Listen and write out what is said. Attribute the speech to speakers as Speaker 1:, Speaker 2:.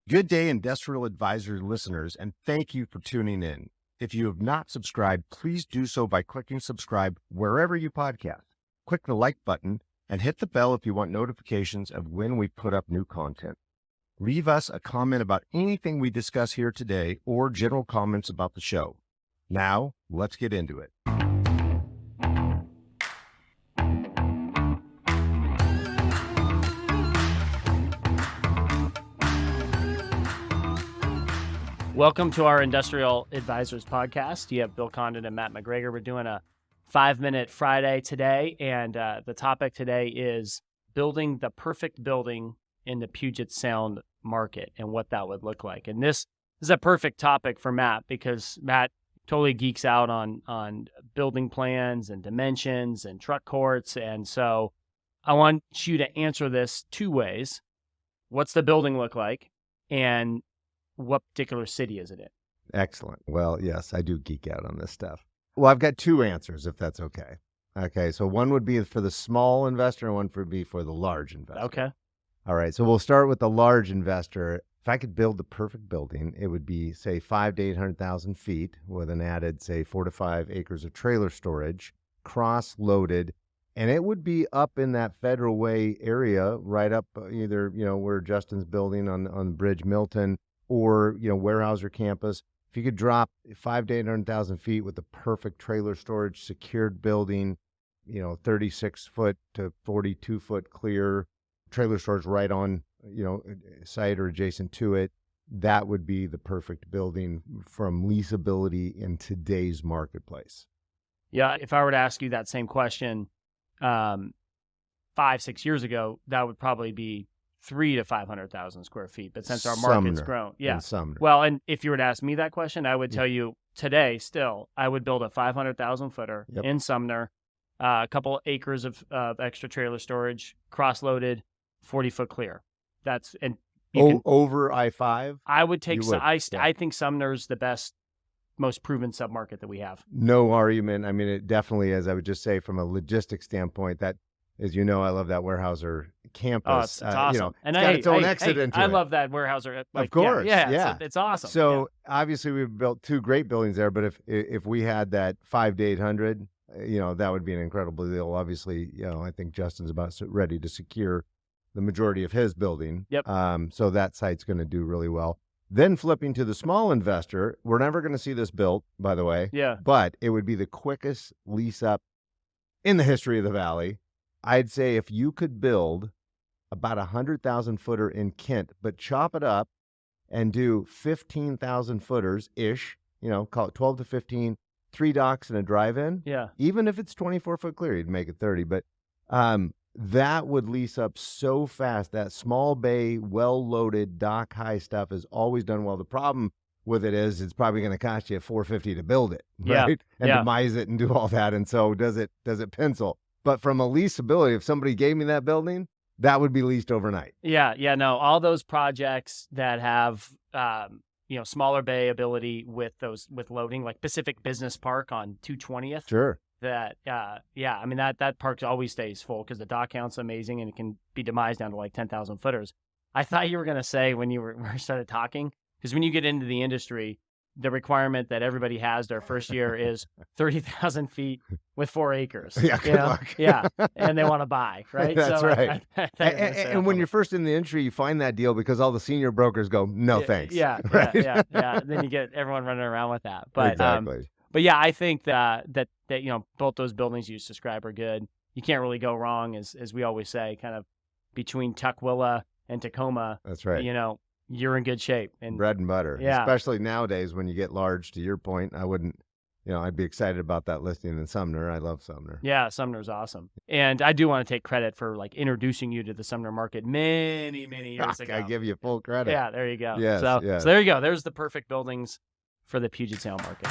Speaker 1: Good day, Industrial Advisor listeners, and thank you for tuning in. If you have not subscribed, please do so by clicking subscribe wherever you podcast. Click the like button and hit the bell if you want notifications of when we put up new content. Leave us a comment about anything we discuss here today or general comments about the show. Now, let's get into it.
Speaker 2: Welcome to our Industrial Advisors podcast. You have Bill Condon and Matt McGregor. We're doing a 5-minute Friday today, and the topic today is building the perfect building in the Puget Sound market and what that would look like. And this is a perfect topic for Matt because Matt totally geeks out on building plans and dimensions and truck courts. And so I want you to answer this two ways. What's the building look like? And what particular city is it in?
Speaker 1: Excellent. Well, yes, I do geek out on this stuff. Well, I've got two answers, if that's okay. Okay, so one would be for the small investor and one would be for the large investor.
Speaker 2: Okay.
Speaker 1: All right, so we'll start with the large investor. If I could build the perfect building, it would be, say, 500,000 to 800,000 feet with an added, say, 4 to 5 acres of trailer storage, cross-loaded, and it would be up in that Federal Way area, right up either, where Justin's building on Bridge Milton, or, Weyerhaeuser campus. If you could drop 500,000 to 800,000 feet with the perfect trailer storage, secured building, 36 foot to 42 foot clear, trailer storage right on, site or adjacent to it, that would be the perfect building from leasability in today's marketplace.
Speaker 2: Yeah, if I were to ask you that same question 5-6 years ago, that would probably be 300,000 to 500,000 square feet. But since our market's grown, well, and if you were to ask me that question, I would tell you today still, I would build a 500,000 footer in Sumner, a couple acres of extra trailer storage, cross-loaded, 40-foot clear. That's and
Speaker 1: over I-5.
Speaker 2: I would take. I think Sumner's the best, most proven submarket that we have.
Speaker 1: No argument. I mean, it definitely is. I would just say from a logistics standpoint, that, as you know, I love that Weyerhaeuser campus.
Speaker 2: Oh, it's awesome.
Speaker 1: And it's got its own exit into it.
Speaker 2: I love that Weyerhaeuser.
Speaker 1: Of course.
Speaker 2: Yeah. It's awesome.
Speaker 1: So obviously we've built two great buildings there, but if we had that 500 to 800, that would be an incredible deal. Obviously, I think Justin's about ready to secure the majority of his building.
Speaker 2: Yep.
Speaker 1: So that site's going to do really well. Then flipping to the small investor, we're never going to see this built, by the way.
Speaker 2: Yeah.
Speaker 1: But it would be the quickest lease up in the history of the Valley. I'd say if you could build about 100,000 footer in Kent, but chop it up and do 15,000 footers-ish, call it 12 to 15, 3 docks and a drive-in.
Speaker 2: Yeah.
Speaker 1: Even if it's 24 foot clear, you'd make it 30. But that would lease up so fast. That small bay, well-loaded, dock-high stuff is always done well. The problem with it is it's probably going to cost you $450 to build it, right? And demise it and do all that. And so does it pencil? But from a leasability, if somebody gave me that building, that would be leased overnight.
Speaker 2: No, all those projects that have, smaller bay ability with loading, like Pacific Business Park on 220th.
Speaker 1: Sure.
Speaker 2: That park always stays full because the dock count's amazing and it can be demised down to like 10,000 footers. I thought you were going to say when we started talking, because when you get into the industry, the requirement that everybody has their first year is 30,000 feet with 4 acres.
Speaker 1: Yeah, good luck.
Speaker 2: Yeah, and they want to buy, right?
Speaker 1: That's
Speaker 2: so
Speaker 1: right. And when you're first in the industry, you find that deal because all the senior brokers go, no thanks.
Speaker 2: Yeah,
Speaker 1: right?
Speaker 2: yeah. Then you get everyone running around with that. But
Speaker 1: exactly.
Speaker 2: But yeah, I think that both those buildings you just described are good. You can't really go wrong, as we always say, kind of between Tukwila and Tacoma.
Speaker 1: That's right.
Speaker 2: You're in good shape. And
Speaker 1: bread and butter.
Speaker 2: Yeah.
Speaker 1: Especially nowadays when you get large, to your point, I wouldn't, I'd be excited about that listing in Sumner. I love Sumner.
Speaker 2: Yeah, Sumner's awesome. And I do want to take credit for introducing you to the Sumner market many, many years ago.
Speaker 1: I give you full credit.
Speaker 2: Yeah, there you go.
Speaker 1: Yes,
Speaker 2: so
Speaker 1: yes.
Speaker 2: there you go. There's the perfect buildings for the Puget Sound market.